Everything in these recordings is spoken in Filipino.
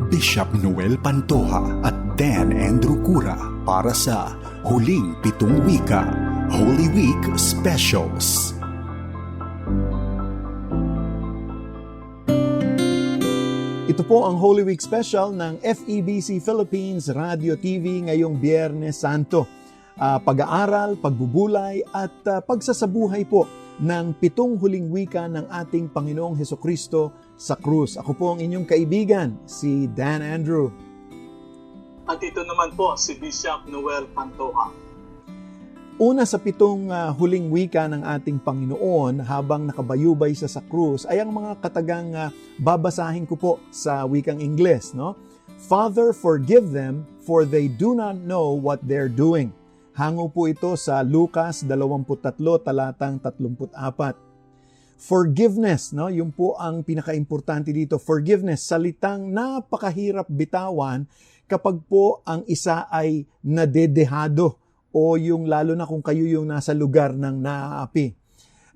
Bishop Noel Pantoja at Dan Andrew Cura para sa Huling Pitong Wika, Holy Week Specials. Ito po ang Holy Week Special ng FEBC Philippines Radio TV ngayong Biyernes Santo. Pag-aaral, pagbubulay at pagsasabuhay po ng 7 huling wika ng ating Panginoong Hesukristo sa krus. Ako po ang inyong kaibigan, si Dan Andrew. At ito naman po si Bishop Noel Pantoja. Una sa 7 huling wika ng ating Panginoon habang nakabayubay siya sa krus ay ang mga katagang babasahin ko po sa wikang Ingles. No? Father, forgive them for they do not know what they're doing. Hango po ito sa Lucas 23, talatang 34. Forgiveness, no? Yung po ang pinaka-importante dito. Forgiveness, salitang napakahirap bitawan kapag po ang isa ay nadedehado o yung lalo na kung kayo yung nasa lugar ng naaapi.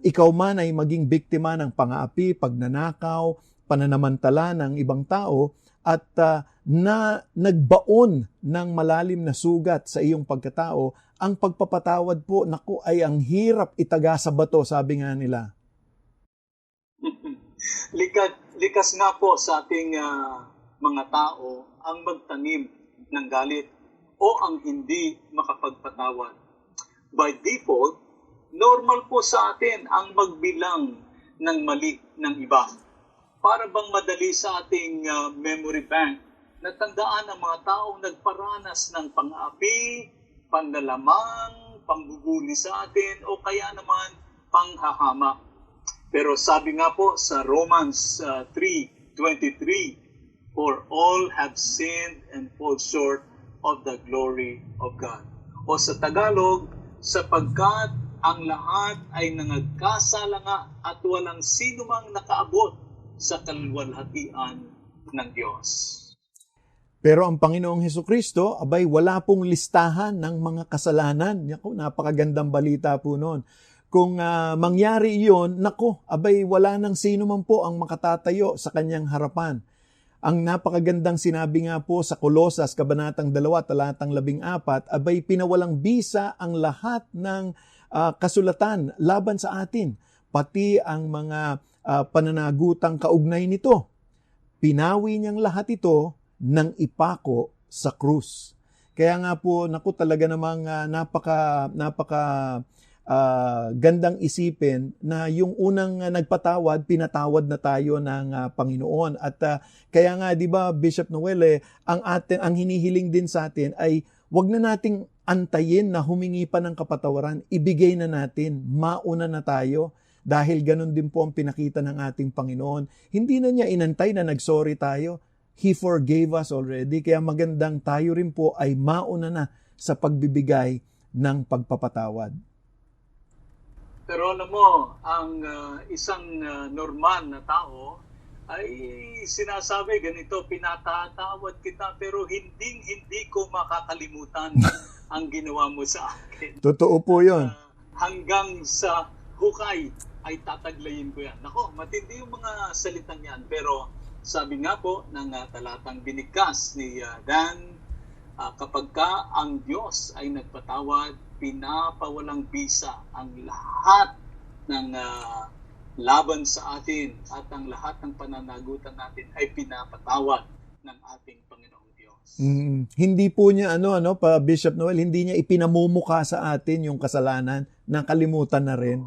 Ikaw man ay maging biktima ng pang-aapi, pagnanakaw, pananamantala ng ibang tao at na nagbaon ng malalim na sugat sa iyong pagkatao, ang pagpapatawad po, naku, ay ang hirap itaga sa bato, sabi nga nila. Likas nga po sa ating mga tao ang magtanim ng galit o ang hindi makapagpatawad. By default, normal po sa atin ang magbilang ng mali ng iba. Para bang madali sa ating memory bank na tandaan ang mga taong nagparanas ng pang-api, panlalamang, pangbubuli sa atin o kaya naman panghahamak. Pero sabi nga po sa Romans 3:23, for all have sinned and fall short of the glory of God. O sa Tagalog, sapagkat ang lahat ay nangagkasala nga at walang sino mang nakaabot sa kaluwalhatian ng Diyos. Pero ang Panginoong Hesukristo, abay wala pong listahan ng mga kasalanan. Naku, napakagandang balita po noon. Kung mangyari iyon, naku, abay wala nang sino man po ang makatatayo sa kanyang harapan. Ang napakagandang sinabi nga po sa Kolosas, Kabanatang 2, talatang 14, abay pinawalang bisa ang lahat ng kasulatan laban sa atin, pati ang mga pananagutang kaugnay nito. Pinawi niyang lahat ito ng ipako sa krus. Kaya nga po, naku, talaga namang napaka gandang isipin na yung unang nagpatawad, pinatawad na tayo ng Panginoon. At kaya nga, di ba, Bishop Noel, ang hinihiling din sa atin ay wag na nating antayin na humingi pa ng kapatawaran, ibigay na natin, mauna na tayo. Dahil ganun din po ang pinakita ng ating Panginoon. Hindi na niya inantay na nagsorry tayo. He forgave us already. Kaya magandang tayo rin po ay mauna na sa pagbibigay ng pagpapatawad. Pero alam mo, ang isang normal na tao ay sinasabi ganito, pinatatawad kita pero hindi ko makakalimutan ang ginawa mo sa akin. Totoo po yun. Hanggang sa hukay ay tataglayin ko yan. Nako, matindi yung mga salitang yan. Pero sabi nga po ng talatang binigkas ni Dan, kapag ka ang Diyos ay nagpatawad, pinapawalang bisa ang lahat ng laban sa atin at ang lahat ng pananagutan natin ay pinapatawad ng ating Panginoong Diyos. Hindi po niya pa Bishop Noel, hindi niya ipinamumuka sa atin yung kasalanan, nakalimutan na rin.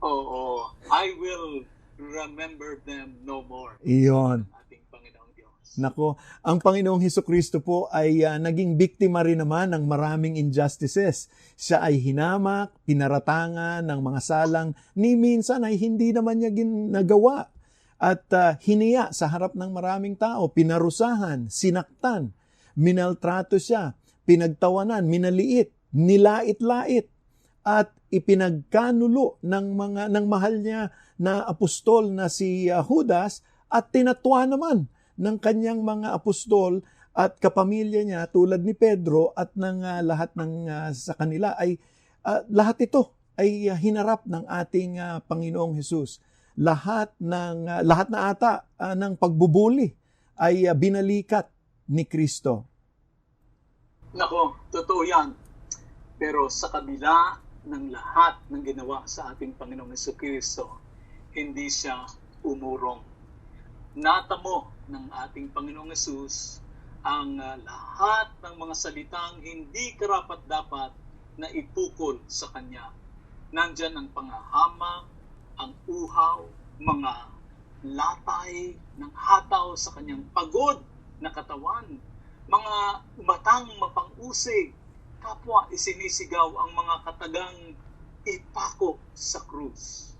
Oo, I will remember them no more. Iyon. Ating Panginoong Diyos. Nako, ang Panginoong Hesukristo po ay naging biktima rin naman ng maraming injustices. Siya ay hinamak, pinaratangan ng mga salang, ni minsan ay hindi naman niya ginagawa. At hiniya sa harap ng maraming tao, pinarusahan, sinaktan, minaltrato siya, pinagtawanan, minaliit, nilait-lait, at ipinagkanulo ng mahal niya na apostol na si Judas at tinatwa naman ng kanyang mga apostol at kapamilya niya tulad ni Pedro at ng lahat ng sa kanila ay lahat ito ay hinarap ng ating Panginoong Hesus. Lahat na ata ng pagbubuli ay binalikat ni Kristo. Nako, totoo yan. Pero sa kabila ng lahat ng ginawa sa ating Panginoong Jesucristo, hindi siya umurong. Natamo ng ating Panginoong Jesus ang lahat ng mga salitang hindi karapat-dapat na ipukol sa Kanya. Nandyan ang pangahamak, ang uhaw, mga latay ng hataw sa Kanyang pagod na katawan, mga matang mapang-usig, kapwa isinisigaw ang mga katagang ipako sa krus.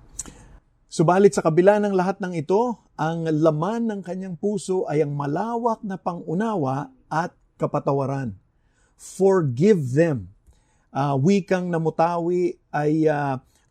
Subalit sa kabila ng lahat ng ito, ang laman ng kanyang puso ay ang malawak na pangunawa at kapatawaran. Forgive them. Wikang Namutawi ay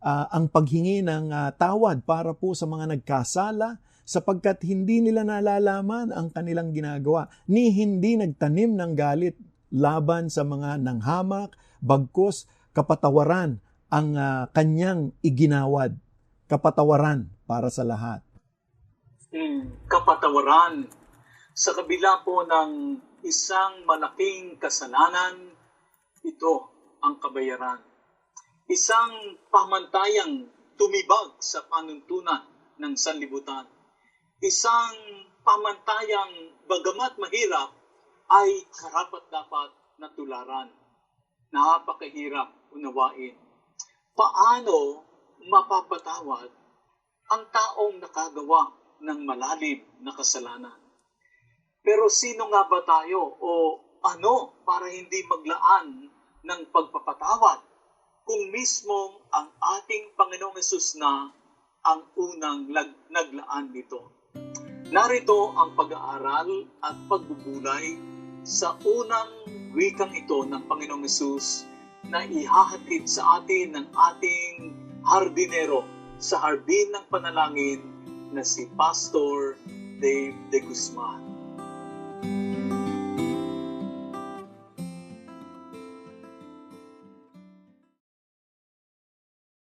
ang paghingi ng tawad para po sa mga nagkasala sapagkat hindi nila nalalaman ang kanilang ginagawa, ni hindi nagtanim ng galit laban sa mga nanghamak, bagkus kapatawaran ang kanyang iginawad. Kapatawaran para sa lahat. Kapatawaran. Sa kabila po ng isang malaking kasalanan, ito ang kabayaran. Isang pamantayang tumibag sa panuntunan ng sanlibutan. Isang pamantayang bagamat mahirap ay karapat-dapat na tularan. Napakahirap unawain. Paano mapapatawad ang taong nakagawa ng malalim na kasalanan? Pero sino nga ba tayo o ano para hindi maglaan ng pagpapatawad kung mismo ang ating Panginoong Hesus na ang unang naglaan nito? Narito ang pag-aaral at pagbubulay sa unang wikang ito ng Panginoong Hesus na ihahatid sa atin ng ating hardinero sa Hardin ng Panalangin na si Pastor Dave De Guzman.